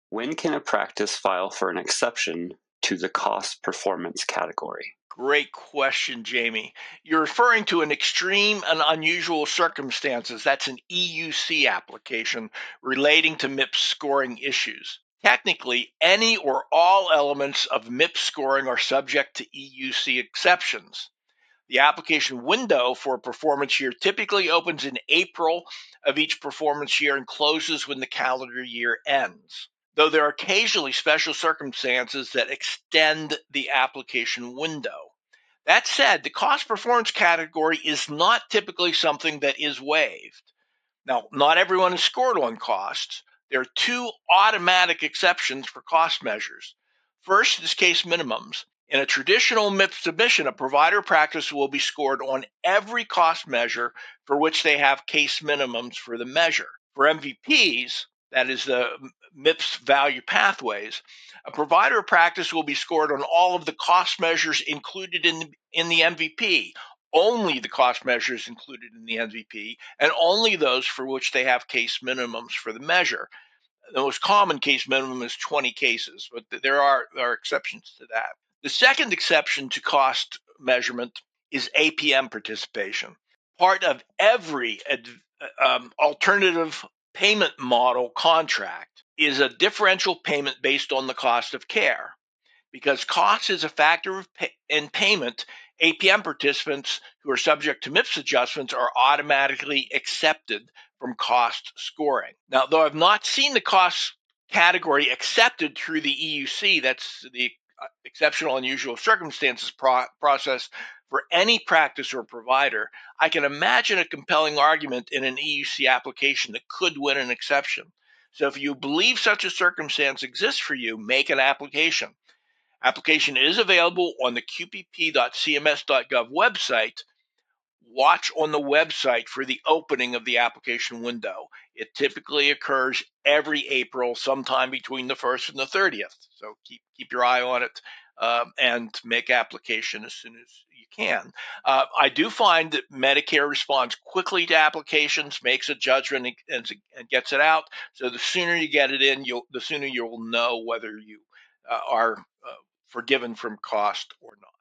When can a practice file for an exception to the cost performance category? Great question, Jamie. You're referring to an extreme and unusual circumstances. That's an EUC application relating to MIPS scoring issues. Technically, any or all elements of MIPS scoring are subject to EUC exceptions. The application window for a performance year typically opens in April of each performance year and closes when the calendar year ends, though there are occasionally special circumstances that extend the application window. That said, the cost performance category is not typically something that is waived. Now, not everyone is scored on costs. There are two automatic exceptions for cost measures. First is case minimums. In a traditional MIPS submission, a provider practice will be scored on every cost measure for which they have case minimums for the measure. For MVPs, that is the MIPS value pathways, a provider practice will be scored on all of the cost measures included in the MVP, only the cost measures included in the MVP, and only those for which they have case minimums for the measure. The most common case minimum is 20 cases, but there are exceptions to that. The second exception to cost measurement is APM participation. Part of every alternative payment model contract is a differential payment based on the cost of care. Because cost is a factor in payment, APM participants who are subject to MIPS adjustments are automatically accepted from cost scoring. Now, though I've not seen the cost category accepted through the EUC, that's the exceptional unusual circumstances process for any practice or provider, I can imagine a compelling argument in an EUC application that could win an exception. So if you believe such a circumstance exists for you, make an application. Application is available on the qpp.cms.gov website. Watch on the website for the opening of the application window. It typically occurs every April, sometime between the 1st and the 30th. So keep your eye on it and make application as soon as you can. I do find that Medicare responds quickly to applications, makes a judgment, and gets it out. So the sooner you get it in, the sooner you'll know whether you are forgiven from cost or not.